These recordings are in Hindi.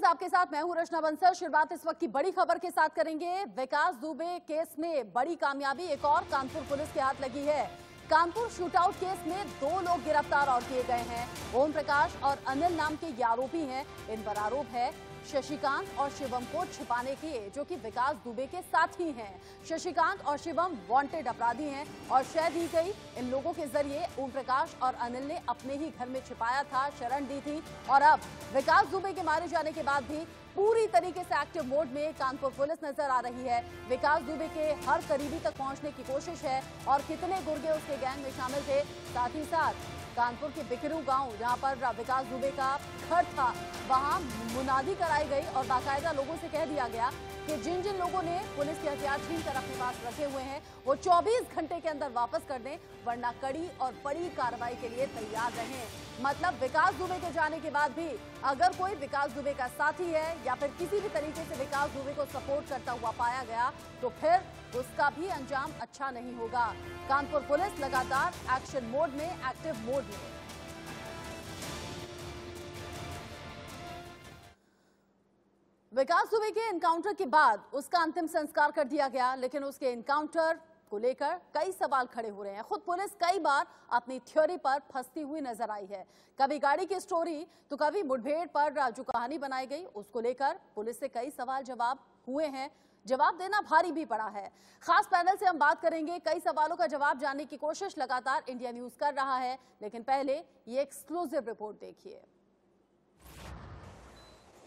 न्यूज आपके साथ मैं हूं रचना बंसल। शुरुआत इस वक्त की बड़ी खबर के साथ करेंगे। विकास दुबे केस में बड़ी कामयाबी एक और कानपुर पुलिस के हाथ लगी है। कानपुर शूटआउट केस में 2 लोग गिरफ्तार और किए गए हैं। ओम प्रकाश और अनिल नाम के ये आरोपी हैं। इन पर आरोप है शशिकांत और शिवम को छिपाने के, जो कि विकास दुबे के साथी हैं। शशिकांत और शिवम वांटेड अपराधी हैं और शय दी गई इन लोगों के जरिए ओम प्रकाश और अनिल ने अपने ही घर में छिपाया था, शरण दी थी और अब विकास दुबे के मारे जाने के बाद भी पूरी तरीके से एक्टिव मोड में कानपुर पुलिस नजर आ रही है। विकास दुबे के हर करीबी तक पहुंचने की कोशिश है और कितने गुर्गे उसके गैंग में शामिल थे। साथ ही साथ कानपुर के बिकरू गांव, जहां पर विकास दुबे का घर था, वहां मुनादी कराई गई और बाकायदा लोगों से कह दिया गया कि जिन जिन लोगों ने पुलिस के हथियार छीन कर अपने पास रखे हुए हैं वो 24 घंटे के अंदर वापस कर दें, वरना कड़ी और बड़ी कार्रवाई के लिए तैयार रहें। मतलब विकास दुबे के जाने के बाद भी अगर कोई विकास दुबे का साथी है या फिर किसी भी तरीके से विकास दुबे को सपोर्ट करता हुआ पाया गया तो फिर उसका भी अंजाम अच्छा नहीं होगा। कानपुर पुलिस लगातार एक्शन मोड में, एक्टिव मोड में। विकास दुबे के एनकाउंटर के बाद उसका अंतिम संस्कार कर दिया गया, लेकिन उसके एनकाउंटर को लेकर कई सवाल खड़े हो रहे हैं। खुद पुलिस कई बार अपनी थ्योरी पर फंसती हुई नजर आई है। कभी गाड़ी की स्टोरी तो कभी मुठभेड़ पर जो कहानी बनाई गई उसको लेकर पुलिस से कई सवाल जवाब हुए हैं। जवाब देना भारी भी पड़ा है। खास पैनल से हम बात करेंगे। कई सवालों का जवाब जानने की कोशिश लगातार इंडिया न्यूज कर रहा है, लेकिन पहले ये एक्सक्लूसिव रिपोर्ट देखिए।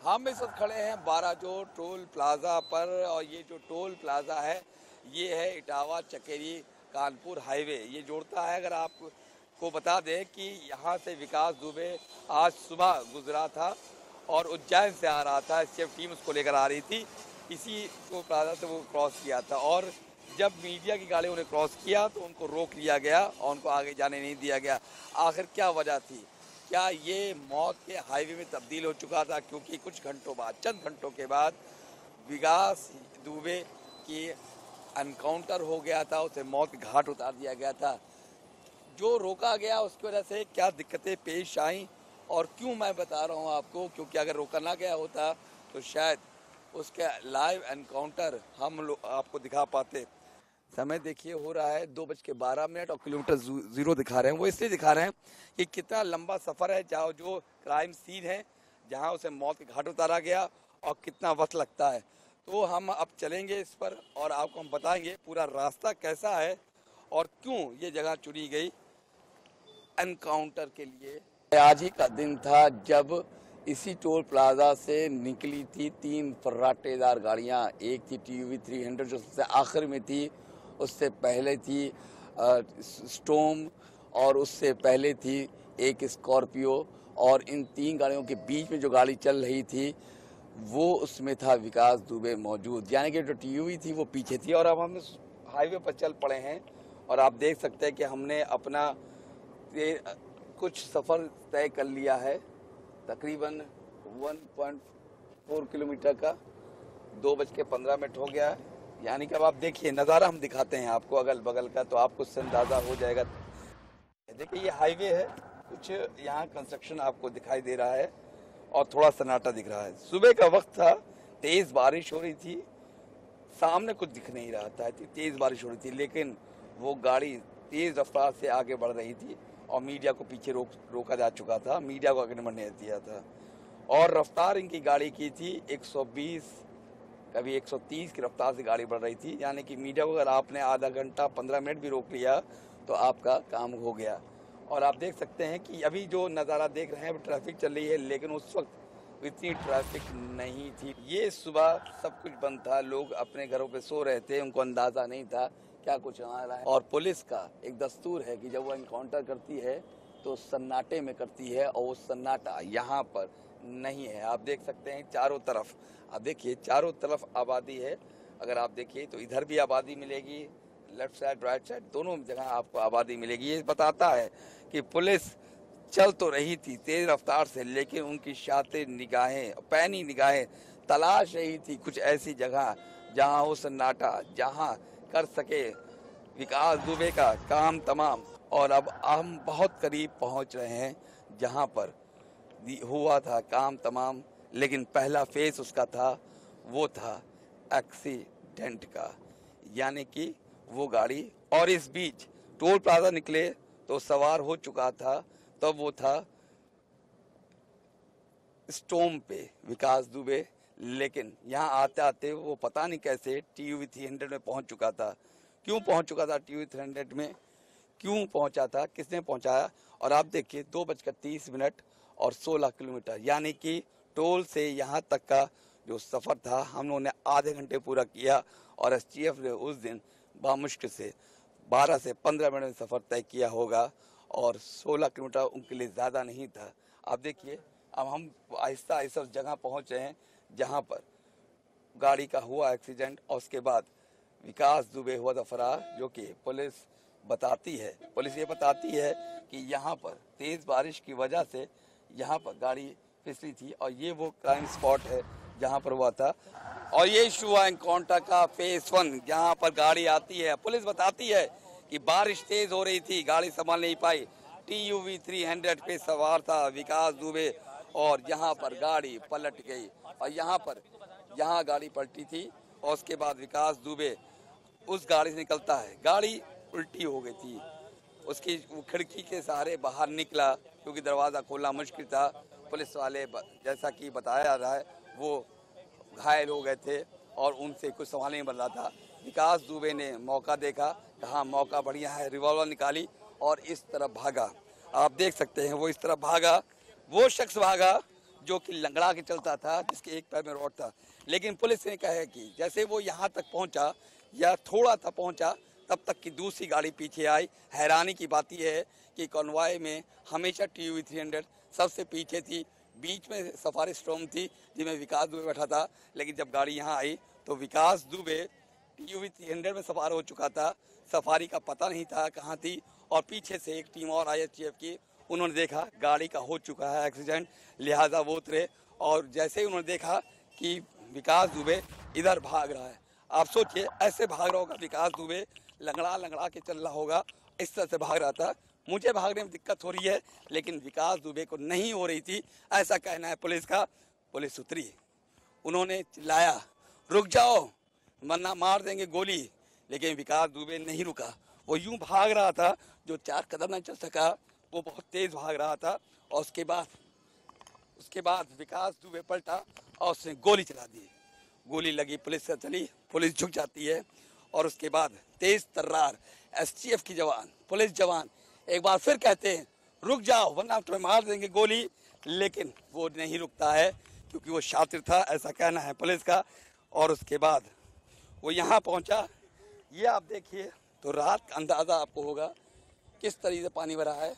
हम इस वक्त खड़े हैं 12 जो टोल प्लाजा पर, और ये जो टोल प्लाजा है ये है इटावा चकेरी कानपुर हाईवे, ये जोड़ता है। अगर आपको बता दें कि यहाँ से विकास दुबे आज सुबह गुजरा था और उज्जैन से आ रहा था, एसटीएफ टीम उसको लेकर आ रही थी। इसी टोल प्लाजा से वो क्रॉस किया था और जब मीडिया की गाड़ी उन्हें क्रॉस किया तो उनको रोक लिया गया और उनको आगे जाने नहीं दिया गया। आखिर क्या वजह थी? क्या ये मौत के हाईवे में तब्दील हो चुका था? क्योंकि कुछ घंटों बाद, चंद घंटों के बाद विकास दुबे की एनकाउंटर हो गया था, उसे मौत के घाट उतार दिया गया था। जो रोका गया उसकी वजह से क्या दिक्कतें पेश आई और क्यों मैं बता रहा हूँ आपको, क्योंकि अगर रोका ना गया होता तो शायद उसके लाइव एनकाउंटर हम लोग आपको दिखा पाते। समय देखिए हो रहा है 2:12 और किलोमीटर 0 दिखा रहे हैं। वो इसलिए दिखा रहे हैं कि कितना लंबा सफर है, जहाँ जो क्राइम सीन है, जहाँ उसे मौत के घाट उतारा गया और कितना वक्त लगता है। तो हम अब चलेंगे इस पर और आपको हम बताएंगे पूरा रास्ता कैसा है और क्यों ये जगह चुनी गई एनकाउंटर के लिए। आज ही का दिन था जब इसी टोल प्लाजा से निकली थी 3 फर्राटेदार गाड़ियाँ। एक थी TUV 300 जो सबसे आखिर में थी, उससे पहले थी स्टॉर्म और उससे पहले थी एक स्कॉर्पियो, और इन 3 गाड़ियों के बीच में जो गाड़ी चल रही थी वो उसमें था विकास दुबे मौजूद। यानी कि जो TUV थी वो पीछे थी। और अब हम इस हाईवे पर चल पड़े हैं और आप देख सकते हैं कि हमने अपना कुछ सफ़र तय कर लिया है, तकरीबन 1.4 किलोमीटर का। 2:15 हो गया है। यानी कि अब आप देखिए नज़ारा हम दिखाते हैं आपको अगल बगल का, तो आपको उससे अंदाज़ा हो जाएगा। देखिए ये हाईवे है, कुछ यहाँ कंस्ट्रक्शन आपको दिखाई दे रहा है और थोड़ा सन्नाटा दिख रहा है। सुबह का वक्त था, तेज़ बारिश हो रही थी, सामने कुछ दिख नहीं रहा था, तेज़ बारिश हो रही थी, लेकिन वो गाड़ी तेज़ रफ्तार से आगे बढ़ रही थी और मीडिया को पीछे रोका जा चुका था, मीडिया को आगे नहीं बढ़ने दिया था। और रफ्तार इनकी गाड़ी की थी 120, कभी 130 की रफ्तार से गाड़ी बढ़ रही थी। यानी कि मीडिया को अगर आपने आधा घंटा 15 मिनट भी रोक लिया तो आपका काम हो गया। और आप देख सकते हैं कि अभी जो नज़ारा देख रहे हैं ट्रैफिक चल रही है, लेकिन उस वक्त इतनी ट्रैफिक नहीं थी। ये सुबह सब कुछ बंद था, लोग अपने घरों पे सो रहे थे, उनको अंदाज़ा नहीं था क्या कुछ आ रहा है। और पुलिस का एक दस्तूर है कि जब वो एनकाउंटर करती है तो सन्नाटे में करती है, और वो सन्नाटा यहाँ पर नहीं है। आप देख सकते हैं चारों तरफ, आप देखिए चारों तरफ आबादी है। अगर आप देखिए तो इधर भी आबादी मिलेगी, लेफ्ट साइड राइट साइड दोनों जगह आपको आबादी मिलेगी। ये बताता है कि पुलिस चल तो रही थी तेज रफ्तार से, लेकिन उनकी शातिर निगाहें, पैनी निगाहें तलाश रही थी कुछ ऐसी जगह जहां वो सन्नाटा, जहां कर सके विकास दुबे का काम तमाम। और अब हम बहुत करीब पहुंच रहे हैं जहां पर हुआ था काम तमाम लेकिन पहला फेस उसका था वो था एक्सीडेंट का, यानी कि वो गाड़ी, और इस बीच टोल प्लाजा निकले तो सवार हो चुका था, तब वो था स्टोम पे विकास दुबे। लेकिन यहाँ आते आते वो पता नहीं कैसे TUV 300 में पहुंच चुका था। क्यों पहुंच चुका था TUV 300 में, क्यों पहुंचा था, किसने पहुंचाया? और आप देखिए 2:30 और 16 किलोमीटर, यानी कि टोल से यहाँ तक का जो सफ़र था हम लोगों ने आधे घंटे पूरा किया। और STF ने उस दिन बामुश्किल से 12 से 15 मिनट में सफ़र तय किया होगा, और 16 किलोमीटर उनके लिए ज़्यादा नहीं था। आप देखिए अब हम आहिस्ता आहिस्ता उस जगह पहुँच रहे हैं जहाँ पर गाड़ी का हुआ एक्सीडेंट, और उसके बाद विकास दुबे हुआ था फरार, जो कि पुलिस ये बताती है कि यहाँ पर तेज़ बारिश की वजह से यहाँ पर गाड़ी फिसली थी, और ये वो क्राइम स्पॉट है जहाँ पर हुआ था। और ये इशू हुआ एनकाउंटर का फेज 1, जहाँ पर गाड़ी आती है। पुलिस बताती है कि बारिश तेज हो रही थी, गाड़ी संभाल नहीं पाई। TUV 300 पे सवार था विकास दुबे, और यहाँ पर गाड़ी पलट गई, और यहाँ गाड़ी पलटी थी, और उसके बाद विकास दुबे उस गाड़ी से निकलता है, गाड़ी उल्टी हो गई थी। उसकी वो खिड़की के सहारे बाहर निकला, क्योंकि दरवाज़ा खोलना मुश्किल था। पुलिस वाले जैसा कि बताया जा रहा है वो घायल हो गए थे, और उनसे कुछ सवाल नहीं बन रहा था। विकास दुबे ने मौका देखा, कहा मौका बढ़िया है, रिवॉल्वर निकाली और इस तरफ भागा। आप देख सकते हैं वो इस तरफ भागा, वो शख्स भागा जो कि लंगड़ा के चलता था, जिसके एक पैर में रॉड था। लेकिन पुलिस ने कहा कि जैसे वो यहाँ तक पहुँचा या थोड़ा सा पहुँचा, तब तक की दूसरी गाड़ी पीछे आई। हैरानी की बात यह है कि कॉन्वॉय में हमेशा TUV 300 सबसे पीछे थी, बीच में सफारी स्टॉर्म थी जिसमें विकास दुबे बैठा था। लेकिन जब गाड़ी यहाँ आई तो विकास दुबे TUV 300 में सवार हो चुका था, सफारी का पता नहीं था कहाँ थी, और पीछे से एक टीम और आई STF की। उन्होंने देखा गाड़ी का हो चुका है एक्सीडेंट, लिहाजा वो उतरे, और जैसे ही उन्होंने देखा कि विकास दुबे इधर भाग रहा है, आप सोचिए ऐसे भाग रहा होगा विकास दुबे, लंगड़ा के चल रहा होगा, इस तरह से भाग रहा था। मुझे भागने में दिक्कत हो रही है, लेकिन विकास दुबे को नहीं हो रही थी, ऐसा कहना है पुलिस का। पुलिस उतरी, उन्होंने चिल्लाया रुक जाओ वरना मार देंगे गोली, लेकिन विकास दुबे नहीं रुका। वो यूं भाग रहा था, जो 4 कदम न चल सका, वो बहुत तेज भाग रहा था। और उसके बाद विकास दुबे पलटा और उसने गोली चला दी। गोली लगी, पुलिस से चली, पुलिस झुक जाती है, और उसके बाद तेज तर्रार STF की जवान, पुलिस जवान एक बार फिर कहते हैं रुक जाओ वरना तुम्हें मार देंगे गोली, लेकिन वो नहीं रुकता है क्योंकि वो शातिर था, ऐसा कहना है पुलिस का। और उसके बाद वो यहाँ पहुँचा। ये आप देखिए तो रात का अंदाज़ा आपको होगा किस तरीके से पानी भरा है।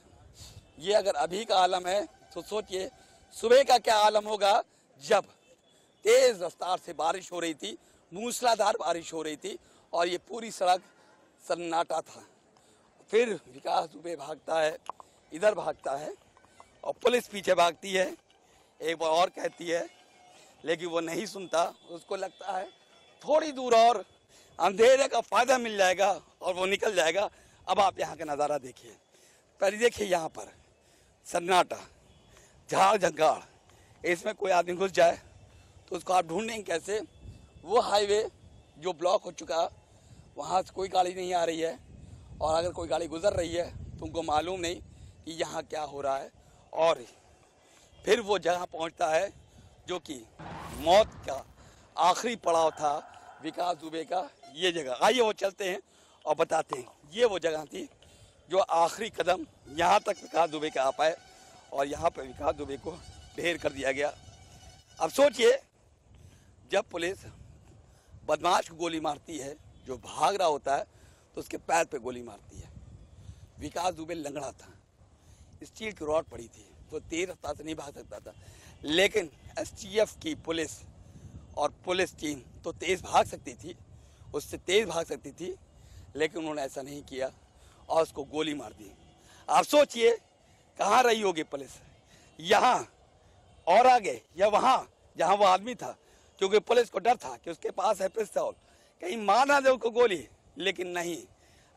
ये अगर अभी का आलम है तो सोचिए सुबह का क्या आलम होगा, जब तेज रफ्तार से बारिश हो रही थी, मूसलाधार बारिश हो रही थी, और ये पूरी सड़क सन्नाटा था। फिर विकास दुबे भागता है, इधर भागता है, और पुलिस पीछे भागती है, एक बार और कहती है, लेकिन वो नहीं सुनता। उसको लगता है थोड़ी दूर और अंधेरे का फायदा मिल जाएगा और वो निकल जाएगा। अब आप यहाँ का नज़ारा देखिए, पहले देखिए यहाँ पर सन्नाटा, झाड़ झंकार, इसमें कोई आदमी घुस जाए तो उसको आप ढूंढेंगे कैसे? वो हाईवे जो ब्लॉक हो चुका, वहाँ से कोई गाड़ी नहीं आ रही है, और अगर कोई गाड़ी गुजर रही है तो उनको मालूम नहीं कि यहाँ क्या हो रहा है। और फिर वो जगह पहुँचता है जो कि मौत का आखिरी पड़ाव था विकास दुबे का, ये जगह। आइए वो चलते हैं और बताते हैं। ये वो जगह थी जो आखिरी कदम यहाँ तक विकास दुबे का आ पाए, और यहाँ पर विकास दुबे को ढेर कर दिया गया। अब सोचिए जब पुलिस बदमाश को गोली मारती है, जो भाग रहा होता है, तो उसके पैर पे गोली मारती है। विकास दुबे लंगड़ा था, स्टील की रॉड पड़ी थी, तो तेज रफ्तार से नहीं भाग सकता था। लेकिन STF की पुलिस और पुलिस टीम तो तेज भाग सकती थी, उससे तेज भाग सकती थी, लेकिन उन्होंने ऐसा नहीं किया और उसको गोली मार दी। आप सोचिए कहाँ रही होगी पुलिस, यहाँ और आगे या वहाँ जहाँ वो आदमी था, क्योंकि पुलिस को डर था कि उसके पास है पिस्तौल, कहीं मार ना दे उसको गोली। लेकिन नहीं,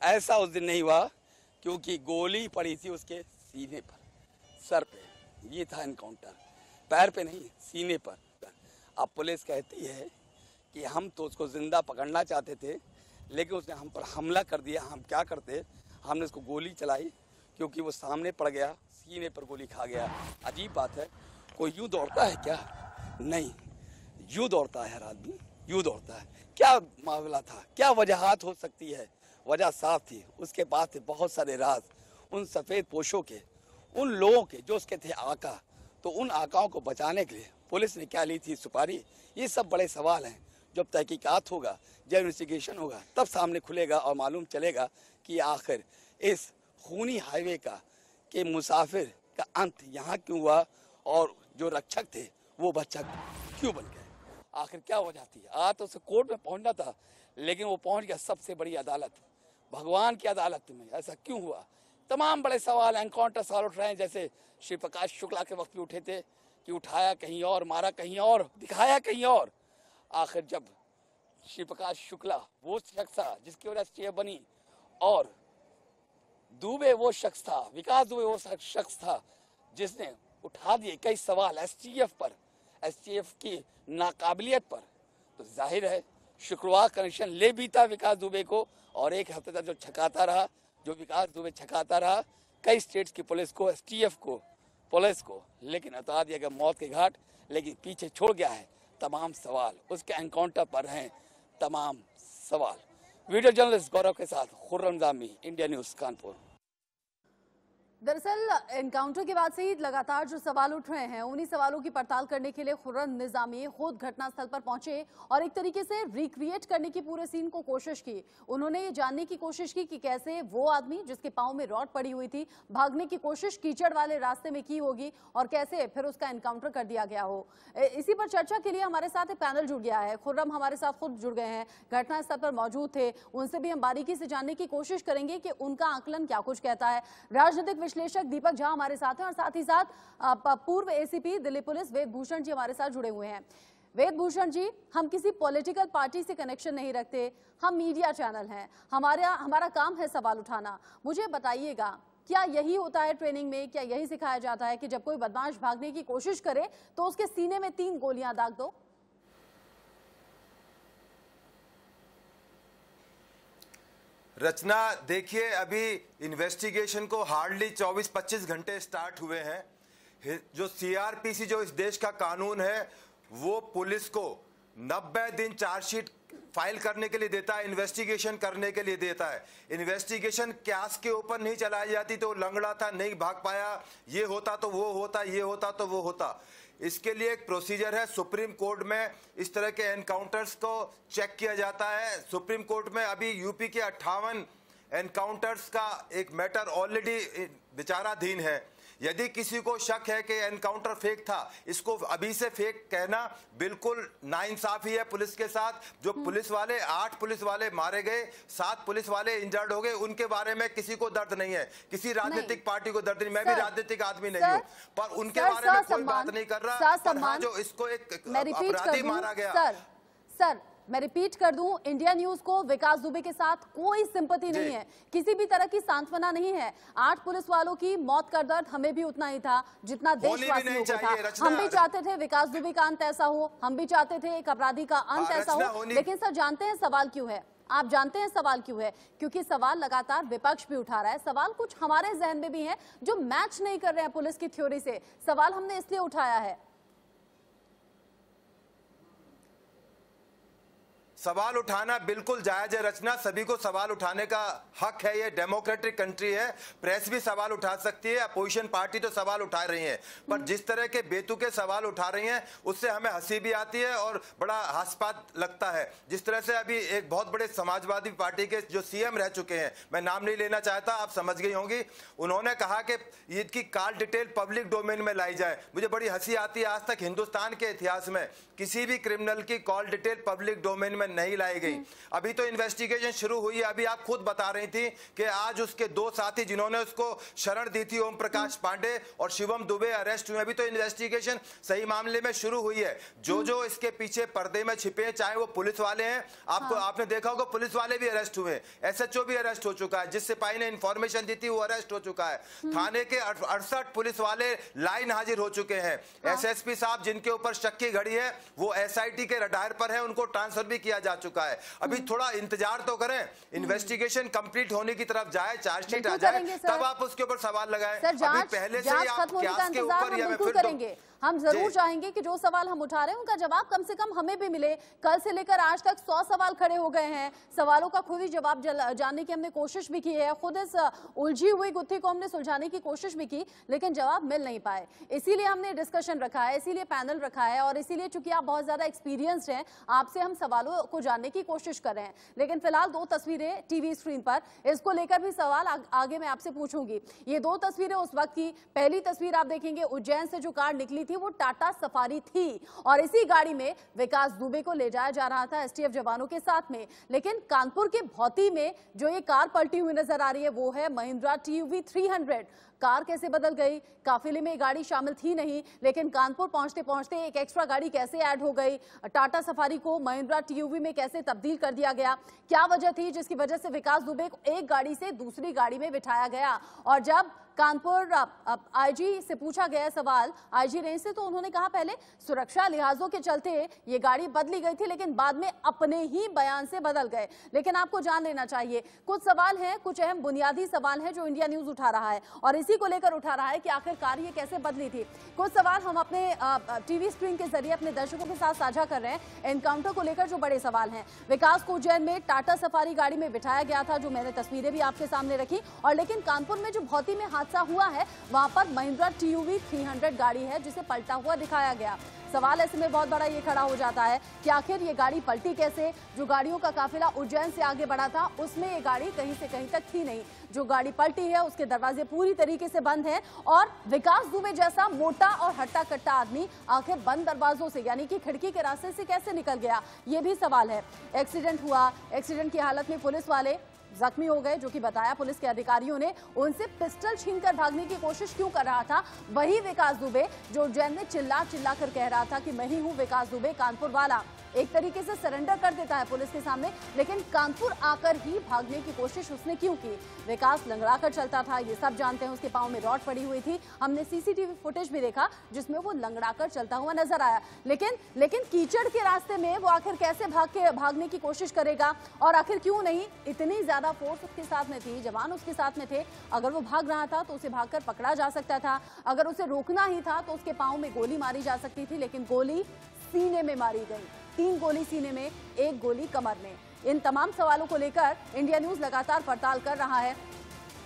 ऐसा उस दिन नहीं हुआ, क्योंकि गोली पड़ी थी उसके सीने पर, सर पे। ये था एनकाउंटर। पैर पे नहीं, सीने पर। अब पुलिस कहती है कि हम तो उसको जिंदा पकड़ना चाहते थे, लेकिन उसने हम पर हमला कर दिया। हम क्या करते, हमने उसको गोली चलाई क्योंकि वो सामने पड़ गया, सीने पर गोली खा गया। अजीब बात है, कोई यूं दौड़ता है क्या? नहीं, यूं दौड़ता है हर आदमी, यूं दौड़ता है। क्या मामला था, क्या वजहात हो सकती है? वजह साफ थी, उसके पास थे बहुत सारे राज, उन सफ़ेद पोशों के, उन लोगों के जो उसके थे आका। तो उन आकाओं को बचाने के लिए पुलिस ने क्या ली थी, सुपारी? ये सब बड़े सवाल हैं। जब तहकीकात होगा, जब इन्वेस्टिगेशन होगा, तब सामने खुलेगा और मालूम चलेगा कि आखिर इस खूनी हाईवे का के मुसाफिर का अंत यहाँ क्यों हुआ और जो रक्षक थे वो भक्षक क्यों बन गए। आखिर क्या वजह थी? आज तो उसे कोर्ट में पहुंचना था, लेकिन वो पहुंच गया सबसे बड़ी अदालत, भगवान की अदालत में। ऐसा क्यों हुआ? तमाम बड़े सवाल, एनकाउंटर सवाल उठ रहे हैं, जैसे श्री प्रकाश शुक्ला के वक्त भी उठे थे कि उठाया कहीं और, मारा कहीं और, दिखाया कहीं और। आखिर जब श्री प्रकाश शुक्ला वो शख्स था जिसकी वजह से बनी, और दुबे वो शख्स था, विकास दुबे वो शख्स था जिसने उठा दिए कई सवाल एसटीएफ पर, एसटीएफ की नाकाबिलियत पर, तो जाहिर है शुक्रवार कनेक्शन ले भी था विकास दुबे को। और एक हफ्ते तक जो छकाता रहा, जो विकास दुबे छकाता रहा कई स्टेट्स की पुलिस को, एसटीएफ को, पुलिस को, लेकिन उतार दिया गया मौत के घाट। लेकिन पीछे छोड़ गया है तमाम सवाल, उसके एनकाउंटर पर हैं तमाम सवाल। वीडियो जर्नलिस्ट गौरव के साथ खुर्रम जामी, इंडिया न्यूज कानपुर। दरअसल एनकाउंटर के बाद से ही लगातार जो सवाल उठ रहे हैं, उन्हीं सवालों की पड़ताल करने के लिए खुर्रम निजामी खुद घटनास्थल पर पहुंचे और एक तरीके से रिक्रिएट करने की पूरे सीन को कोशिश की। उन्होंने ये जानने की कोशिश की कि कैसे वो आदमी जिसके पांव में रॉड पड़ी हुई थी, भागने की कोशिश कीचड़ वाले रास्ते में की होगी और कैसे फिर उसका एनकाउंटर कर दिया गया हो। इसी पर चर्चा के लिए हमारे साथ एक पैनल जुड़ गया है। खुर्रम हमारे साथ खुद जुड़ गए हैं, घटनास्थल पर मौजूद थे, उनसे भी हम बारीकी से जानने की कोशिश करेंगे कि उनका आकलन क्या कुछ कहता है। राजनीतिक विश्लेषक दीपक झा हमारे साथ हैं और साथ ही साथ पूर्व एसीपी दिल्ली पुलिस वेद भूषण जी हमारे साथ जुड़े हुए हैं। वेद भूषण जी, हम किसी पॉलिटिकल पार्टी से कनेक्शन नहीं रखते, हम मीडिया चैनल हैं, हमारा काम है सवाल उठाना। मुझे बताइएगा, क्या यही होता है ट्रेनिंग में? क्या यही सिखाया जाता है कि जब कोई बदमाश भागने की कोशिश करे तो उसके सीने में 3 गोलियां दाग दो? रचना, देखिए, अभी इन्वेस्टिगेशन को हार्डली 24-25 घंटे स्टार्ट हुए हैं। जो सीआरपीसी, जो इस देश का कानून है, वो पुलिस को 90 दिन चार्जशीट फाइल करने के लिए देता है, इन्वेस्टिगेशन करने के लिए देता है। इन्वेस्टिगेशन कैश के ऊपर नहीं चलाई जाती तो लंगड़ा था, नहीं भाग पाया, ये होता तो वो होता, ये होता तो वो होता। इसके लिए एक प्रोसीजर है। सुप्रीम कोर्ट में इस तरह के एनकाउंटर्स को चेक किया जाता है। सुप्रीम कोर्ट में अभी यूपी के 58 एनकाउंटर्स का एक मैटर ऑलरेडी विचाराधीन है। यदि किसी को शक है कि एनकाउंटर फेक था, इसको अभी से फेक कहना बिल्कुल नाइंसाफी है पुलिस के साथ। जो पुलिस वाले 8 पुलिस वाले मारे गए, 7 पुलिस वाले इंजर्ड हो गए, उनके बारे में किसी को दर्द नहीं है, किसी राजनीतिक पार्टी को दर्द नहीं। मैं भी राजनीतिक आदमी नहीं हूँ, पर उनके बारे में कोई बात नहीं कर रहा। पर हाँ, जो इसको एक अपराधी मारा गया। सर मैं रिपीट कर दूं, इंडिया न्यूज को विकास दुबे के साथ कोई सिंपैथी नहीं है, किसी भी तरह की सांत्वना नहीं है। 8 पुलिस वालों की मौत का दर्द हमें भी उतना ही था जितना देशवासियों को था। हम भी चाहते थे विकास दुबे का अंत ऐसा हो, हम भी चाहते थे एक अपराधी का अंत ऐसा हो। लेकिन सर, जानते हैं सवाल क्यों है? आप जानते हैं सवाल क्यों है? क्योंकि सवाल लगातार विपक्ष भी उठा रहा है। सवाल कुछ हमारे जहन में भी है जो मैच नहीं कर रहे हैं पुलिस की थ्योरी से। सवाल हमने इसलिए उठाया है। सवाल उठाना बिल्कुल जायज है रचना, सभी को सवाल उठाने का हक है। ये डेमोक्रेटिक कंट्री है, प्रेस भी सवाल उठा सकती है, अपोजिशन पार्टी तो सवाल उठा रही है। पर जिस तरह के बेतुके सवाल उठा रही हैं, उससे हमें हंसी भी आती है और बड़ा हास्यास्पद लगता है। जिस तरह से अभी एक बहुत बड़े समाजवादी पार्टी के जो सीएम रह चुके हैं, मैं नाम नहीं लेना चाहता, आप समझ गई होंगी, उन्होंने कहा कि इसकी कॉल डिटेल पब्लिक डोमेन में लाई जाए। मुझे बड़ी हंसी आती है, आज तक हिंदुस्तान के इतिहास में किसी भी क्रिमिनल की कॉल डिटेल पब्लिक डोमेन में नहीं लाई गई। अभी तो इन्वेस्टिगेशन शुरू हुई है। अभी आप खुद बता रही थी कि आज उसके 2 साथी जिन्होंने उसको शरण दी थी, ओम प्रकाश पांडे और शिवम दुबे, अरेस्ट हुए। अभी तो इन्वेस्टिगेशन सही मामले में शुरू हुई है। जो इसके पीछे पर्दे में छिपे हैं, चाहे वो पुलिस वाले हैं, आपने देखा होगा पुलिस वाले भी अरेस्ट हुए, SHO भी अरेस्ट हो चुका है, जिस सिपाही ने इंफॉर्मेशन दी थी वो अरेस्ट हो चुका है। थाने के 68 पुलिस वाले लाइन हाजिर हो चुके हैं। SSP साहब जिनके ऊपर शक की घड़ी है वो SIT के रडार पर है, उनको ट्रांसफर भी किया जा चुका है। अभी थोड़ा इंतजार तो करें, इन्वेस्टिगेशन कंप्लीट होने की तरफ जाए, चार्जशीट आ जाए, तब आप उसके ऊपर सवाल लगाएं। अभी पहले से ही आप क्या के ऊपर या मैं फिर करेंगे। हम जरूर चाहेंगे कि जो सवाल हम उठा रहे हैं उनका जवाब कम से कम हमें भी मिले। कल से लेकर आज तक 100 सवाल खड़े हो गए हैं। सवालों का खुद ही जवाब जानने की हमने कोशिश भी की है, खुद इस उलझी हुई गुत्थी को हमने सुलझाने की कोशिश भी की, लेकिन जवाब मिल नहीं पाए। इसीलिए हमने डिस्कशन रखा है, इसीलिए पैनल रखा है, और इसीलिए चूंकि आप बहुत ज्यादा एक्सपीरियंस्ड हैं, आपसे हम सवालों को जानने की कोशिश कर रहे हैं। लेकिन फिलहाल 2 तस्वीरें टीवी स्क्रीन पर, इसको लेकर भी सवाल आगे मैं आपसे पूछूंगी। ये 2 तस्वीरें उस वक्त की। पहली तस्वीर आप देखेंगे, उज्जैन से जो कार निकली थी वो टाटा सफारी थी, और इसी गाड़ी में विकास दुबे को ले जाया जा रहा था STF जवानों के साथ में। लेकिन कानपुर के भौती में जो ये कार पलटी हुई नजर आ रही है वो है महिंद्रा TUV 300। कार कैसे बदल गई? काफिले में गाड़ी शामिल थी नहीं, लेकिन कानपुर पहुंचते पहुंचते एक एक्स्ट्रा गाड़ी कैसे ऐड हो गई? टाटा सफारी को महिंद्रा TUV में कैसे तब्दील कर दिया गया? क्या वजह थी जिसकी वजह से विकास दुबे को एक गाड़ी से दूसरी गाड़ी में बिठाया गया? और जब कानपुर IG से पूछा गया सवाल, IG रेंज से, तो उन्होंने कहा पहले सुरक्षा लिहाजों के चलते ये गाड़ी बदली गई थी, लेकिन बाद में अपने ही बयान से बदल गए। लेकिन आपको जान लेना चाहिए, कुछ सवाल हैं, कुछ अहम बुनियादी सवाल हैं जो इंडिया न्यूज उठा रहा है, और इसी को लेकर उठा रहा है कि आखिरकार ये कैसे बदली थी। कुछ सवाल हम अपने टीवी स्क्रीन के जरिए अपने दर्शकों के साथ साझा कर रहे हैं। एनकाउंटर को लेकर जो बड़े सवाल हैं, विकास को उज्जैन में टाटा सफारी गाड़ी में बिठाया गया था, जो मैंने तस्वीरें भी आपके सामने रखी, और लेकिन कानपुर में जो भौती में हादसा हुआ है वहां पर महिंद्रा TUV 300 गाड़ी है जिसे पलटा हुआ दिखाया गया। सवाल ऐसे में बहुत बड़ा ये खड़ा हो जाता है कि आखिर ये गाड़ी पलटी कैसे? जो गाड़ियों का काफिला उज्जैन से आगे बढ़ा था उसमें ये गाड़ी कहीं से कहीं तक थी नहीं। जो गाड़ी पलटी है उसके दरवाजे पूरी तरीके से बंद हैं, और विकास दुबे जैसा मोटा और हट्टा कट्टा आदमी आखिर बंद दरवाजों से, यानी कि खिड़की के रास्ते से कैसे निकल गया, ये भी सवाल है। एक्सीडेंट हुआ, एक्सीडेंट की हालत में पुलिस वाले जख्मी हो गए, जो कि बताया पुलिस के अधिकारियों ने, उनसे पिस्टल छीनकर भागने की कोशिश क्यों कर रहा था? वही विकास दुबे जो उज्जैन में चिल्ला चिल्ला कर कह रहा था कि मैं ही हूं विकास दुबे, कानपुर वाला। एक तरीके से सरेंडर कर देता है पुलिस के सामने, लेकिन कानपुर आकर ही भागने की कोशिश उसने क्यों की? विकास लंगड़ा कर चलता था, ये सब जानते हैं। उसके पांव में रॉड पड़ी हुई थी, हमने CCTV फुटेज भी देखा जिसमें वो लंगड़ा कर चलता हुआ नजर आया। लेकिन कीचड़ के रास्ते में वो आखिर कैसे भागने की कोशिश करेगा? और आखिर क्यों नहीं? इतनी ज्यादा फोर्स उसके साथ में थी, जवान उसके साथ में थे। अगर वो भाग रहा था तो उसे भागकर पकड़ा जा सकता था, अगर उसे रोकना ही था तो उसके पांव में गोली मारी जा सकती थी, लेकिन गोली सीने में मारी गई। 3 गोली सीने में, 1 गोली कमर में। इन तमाम सवालों को लेकर इंडिया न्यूज लगातार पड़ताल कर रहा है।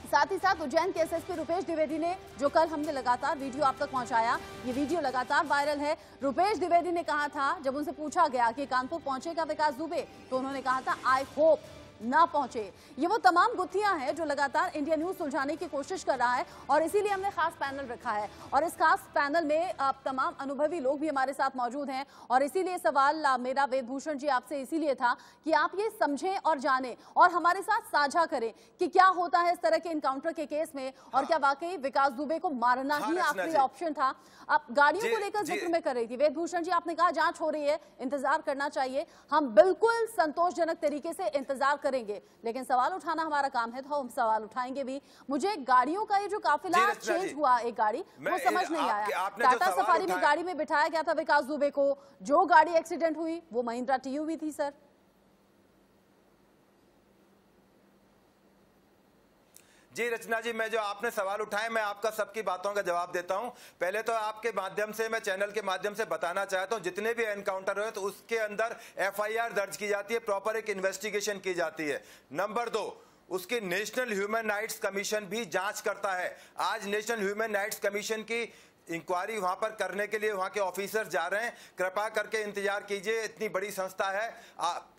साथ ही साथ उज्जैन के SSP रुपेश द्विवेदी ने, जो कल हमने लगातार वीडियो आप तक पहुंचाया, ये वीडियो लगातार वायरल है। रुपेश द्विवेदी ने कहा था, जब उनसे पूछा गया कि कानपुर पहुंचेगा विकास दुबे, तो उन्होंने कहा था आई होप ना पहुंचे। ये वो तमाम गुत्थियां हैं जो लगातार इंडिया न्यूज सुलझाने की कोशिश कर रहा है, और इसीलिए हमने खास पैनल रखा है, और इस खास पैनल में तमाम अनुभवी लोग भी हमारे साथ मौजूद हैं। और इसीलिए सवाल मेरा वेदभूषण जी आपसे इसीलिए था कि आप ये समझें और जानें और हमारे साथ साझा करें कि क्या होता है इस तरह के इनकाउंटर के केस में, और क्या वाकई विकास दुबे को मारना ही आखिरी ऑप्शन था? अब गाड़ियों को लेकर जिक्र में कर रही थी वेदभूषण जी, आपने कहा जांच हो रही है, इंतजार करना चाहिए। हम बिल्कुल संतोषजनक तरीके से इंतजार करेंगे, लेकिन सवाल उठाना हमारा काम है, तो हम सवाल उठाएंगे भी। मुझे गाड़ियों का ये जो काफिला चेंज हुआ, एक गाड़ी, वो समझ नहीं आया। टाटा सफारी में गाड़ी में बिठाया गया था विकास दुबे को, जो गाड़ी एक्सीडेंट हुई वो महिंद्रा TUV थी। सर जी रचना जी, मैं जो आपने सवाल उठाए, मैं आपका सबकी बातों का जवाब देता हूं। पहले तो आपके माध्यम से, मैं चैनल के माध्यम से बताना चाहता हूं, जितने भी एनकाउंटर हुए तो उसके अंदर FIR दर्ज की जाती है, प्रॉपर एक इन्वेस्टिगेशन की जाती है। नंबर 2, उसकी नेशनल ह्यूमन राइट्स कमीशन भी जांच करता है। आज नेशनल ह्यूमन राइट्स कमीशन की इंक्वायरी वहां पर करने के लिए वहां के ऑफिसर जा रहे हैं। कृपा करके इंतजार कीजिए, इतनी बड़ी संस्था है।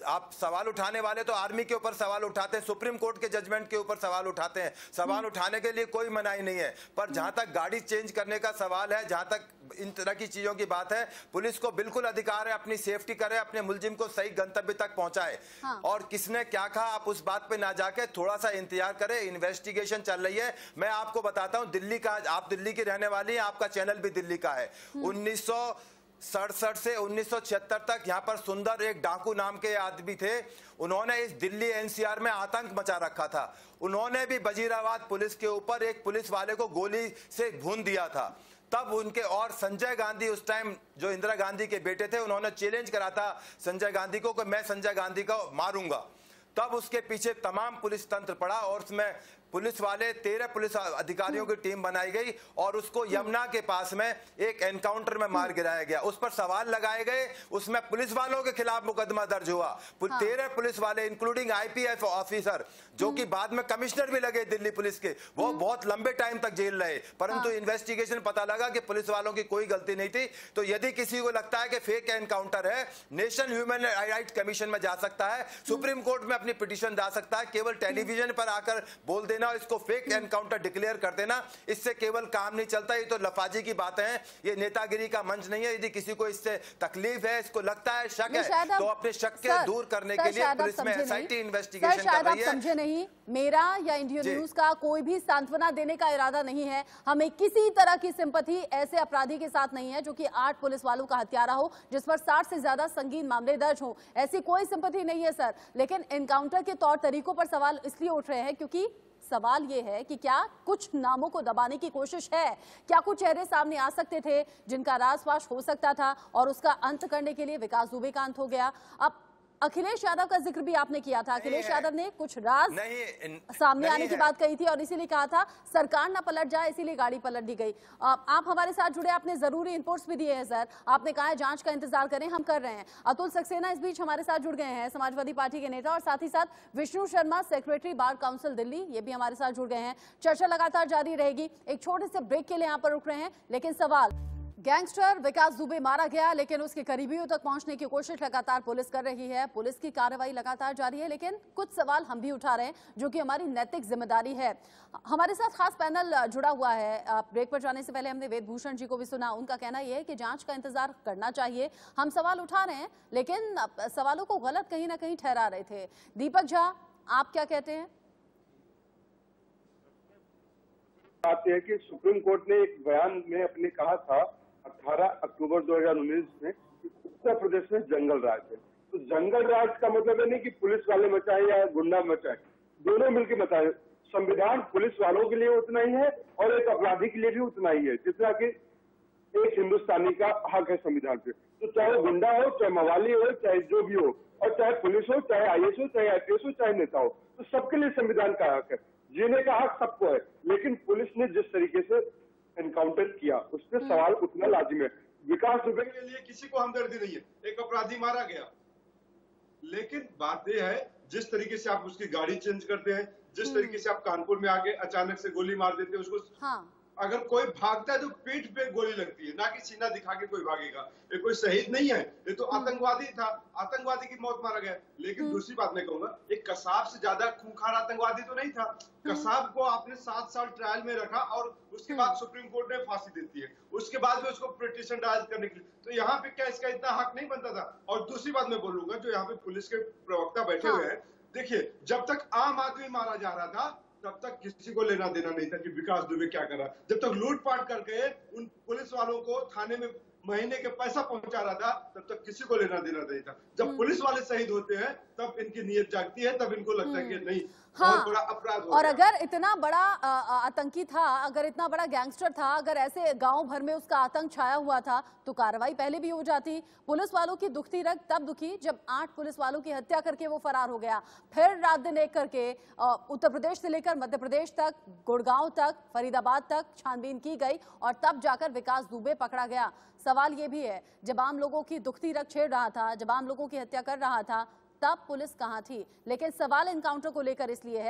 आप सवाल उठाने वाले तो आर्मी के ऊपर सवाल उठाते हैं, सुप्रीम कोर्ट के जजमेंट के ऊपर सवाल उठाते हैं। सवाल उठाने के लिए कोई मनाही नहीं है, पर जहां तक गाड़ी चेंज करने का सवाल है, जहां तक इन तरह की चीजों की बात है। पुलिस को बिल्कुल अधिकार है अपनी सेफ्टी करे, अपने मुलजिम को सही गंतव्य तक पहुंचाए। हाँ। और किसने क्या कहा आप उस बात पे ना जाके थोड़ा सा इंतजार करें, इन्वेस्टिगेशन चल रही है। मैं आपको बताता हूं, दिल्ली का, आप दिल्ली की रहने वाली हैं, आपका चैनल भी दिल्ली का है। 1967 से 1976 तक यहाँ पर सुंदर एक डाकू नाम के आदमी थे। उन्होंने इस दिल्ली एनसीआर में आतंक मचा रखा था। उन्होंने भी वजीराबाद पुलिस के ऊपर एक पुलिस वाले को गोली से भून दिया था। तब उनके और संजय गांधी, उस टाइम जो इंदिरा गांधी के बेटे थे, उन्होंने चैलेंज करा था संजय गांधी को कि मैं संजय गांधी को मारूंगा। तब उसके पीछे तमाम पुलिस तंत्र पड़ा और उसमें पुलिस वाले 13 पुलिस अधिकारियों की टीम बनाई गई और उसको यमुना के पास में एक एनकाउंटर में मार गिराया गया। उस पर सवाल लगाए गए, उसमें पुलिस वालों के खिलाफ मुकदमा दर्ज हुआ। 13 पुलिस वाले इंक्लूडिंग आईपीएफ ऑफिसर, जो कि बाद में कमिश्नर भी लगे दिल्ली पुलिस के, वो बहुत लंबे टाइम तक जेल रहे। परंतु इन्वेस्टिगेशन पता लगा कि पुलिस वालों की कोई गलती नहीं थी। तो यदि किसी को लगता है कि फेक एनकाउंटर है, नेशनल ह्यूमन राइट कमीशन में जा सकता है, सुप्रीम कोर्ट में अपनी पिटीशन डाल सकता है। केवल टेलीविजन पर आकर बोल देना, इसको फेक एनकाउंटर डिक्लेयर कर देना, इससे केवल काम नहीं चलता। ये तो लफाजी की बातें हैं, ये नेतागिरी का मंच नहीं है। यदि किसी को इससे तकलीफ है, इसको लगता है, शक है, तो अपने शक के दूर करने के लिए पुलिस में एसआईटी इन्वेस्टिगेशन कर रही है। समझे नहीं, मेरा या इंडियन न्यूज का कोई भी सांत्वना देने का इरादा नहीं है। हमें किसी तरह की सिंपैथी ऐसे अपराधी के साथ नहीं है जो कि 8 पुलिस वालों का हत्यारा हो, जिस पर 60 से ज्यादा संगीन मामले दर्ज हो। ऐसी कोई सिंपैथी नहीं है सर। लेकिन एनकाउंटर के तौर तरीकों पर सवाल इसलिए उठ रहे हैं क्योंकि सवाल यह है कि क्या कुछ नामों को दबाने की कोशिश है, क्या कुछ चेहरे सामने आ सकते थे जिनका राजपाश हो सकता था और उसका अंत करने के लिए विकास दुबे का अंत हो गया। अब अखिलेश यादव का जिक्र भी आपने किया था। अखिलेश यादव ने कुछ राज सामने आने की बात कही थी और इसीलिए कहा था सरकार ना पलट जाए, इसीलिए गाड़ी पलट दी गई। आप हमारे साथ जुड़े, आपने जरूरी इनपुट्स भी दिए हैं सर। आपने कहा है जांच का इंतजार करें, हम कर रहे हैं। अतुल सक्सेना इस बीच हमारे साथ जुड़ गए हैं, समाजवादी पार्टी के नेता, और साथ ही साथ Vishnu Sharma, secretary bar council Delhi, ये भी हमारे साथ जुड़ गए हैं। चर्चा लगातार जारी रहेगी। एक छोटे से ब्रेक के लिए यहाँ पर रुक रहे हैं, लेकिन सवाल, गैंगस्टर विकास दुबे मारा गया, लेकिन उसके करीबियों तक पहुंचने की कोशिश लगातार पुलिस कर रही है। पुलिस की कार्रवाई लगातार जारी है, लेकिन कुछ सवाल हम भी उठा रहे हैं जो कि हमारी नैतिक जिम्मेदारी है। हमारे साथ खास पैनल जुड़ा हुआ है। ब्रेक पर जाने से पहले हमने वेदभूषण जी को भी सुना। उनका कहना यह है कि जांच का इंतजार करना चाहिए। हम सवाल उठा रहे हैं, लेकिन सवालों को गलत कहीं ना कहीं ठहरा रहे थे। दीपक झा, आप क्या कहते हैं? बात यह है कि सुप्रीम कोर्ट ने एक बयान में अपने कहा था 18 अक्टूबर 2019 में कि उत्तर प्रदेश में जंगल राज है। तो जंगल राज का मतलब है नहीं कि पुलिस वाले मचाए या गुंडा मचाए, दोनों मिलकर मचाए। संविधान पुलिस वालों के लिए उतना ही है और एक अपराधी के लिए भी उतना ही है, जितना कि एक हिंदुस्तानी का हक है संविधान पे। तो चाहे वो गुंडा हो, चाहे मवाली हो, चाहे जो भी हो, और चाहे पुलिस हो, चाहे आईएएस हो, चाहे आईपीएस हो, चाहे नेता हो, तो सबके लिए संविधान का हक है, जीने का हक सबको है। लेकिन पुलिस ने जिस तरीके से एनकाउंटर किया, उस पर सवाल उठना लाजिम है। विकास दुबे के लिए किसी को हमदर्दी नहीं है, एक अपराधी मारा गया। लेकिन बात यह है, जिस तरीके से आप उसकी गाड़ी चेंज करते हैं, जिस तरीके से आप कानपुर में आगे अचानक से गोली मार देते हैं उसको, हाँ। अगर कोई भागता है तो पीठ पे गोली लगती है, ना कि सीना दिखा के कोई भागेगा। ये कोई शहीद नहीं है, ये तो आतंकवादी था, आतंकवादी की मौत मारा गया। लेकिन दूसरी बात मैं कहूंगा, एक कसाब से ज्यादा खूंखार आतंकवादी तो नहीं था। कसाब को आपने 7 साल ट्रायल में रखा और उसके बाद सुप्रीम कोर्ट ने फांसी देती है, उसके बाद में उसको पिटीशन दायर करने के लिए। तो यहाँ पे क्या इसका इतना हक नहीं बनता था? और दूसरी बात मैं बोलूंगा, जो यहाँ पे पुलिस के प्रवक्ता बैठे हुए हैं, देखिए, जब तक आम आदमी मारा जा रहा था तब तक किसी को लेना देना नहीं था कि विकास दुबे क्या कर रहा। जब तक लूटपाट करके उन पुलिस वालों को थाने में महीने के पैसा पहुंचा रहा था, तब तक किसी को लेना देना नहीं था। जब पुलिस वाले शहीद होते हैं तब इनकी नीयत जागती है, तब इनको लगता है कि नहीं, हाँ। बहुत बड़ा अपराध हो और गया। अगर इतना बड़ा आतंकी था, अगर इतना बड़ा गैंगस्टर था, अगर ऐसे गांव भर में उसका आतंक छाया हुआ था, तो कार्रवाई पहले भी हो जाती। पुलिस वालों की दुखती रग तब दुखी जब 8 पुलिस वालों की हत्या करके वो फरार हो गया। फिर रात दिन एक करके उत्तर प्रदेश से लेकर मध्य प्रदेश तक, गुड़गांव तक, फरीदाबाद तक छानबीन की गई और तब जाकर विकास दुबे पकड़ा गया। सवाल ये भी है, जब आम लोगों की दुखती रग छेड़ रहा था, जब आम लोगों की हत्या कर रहा था, तब पुलिस कहां थी? लेकिन सवाल एनकाउंटर को लेकर इसलिए है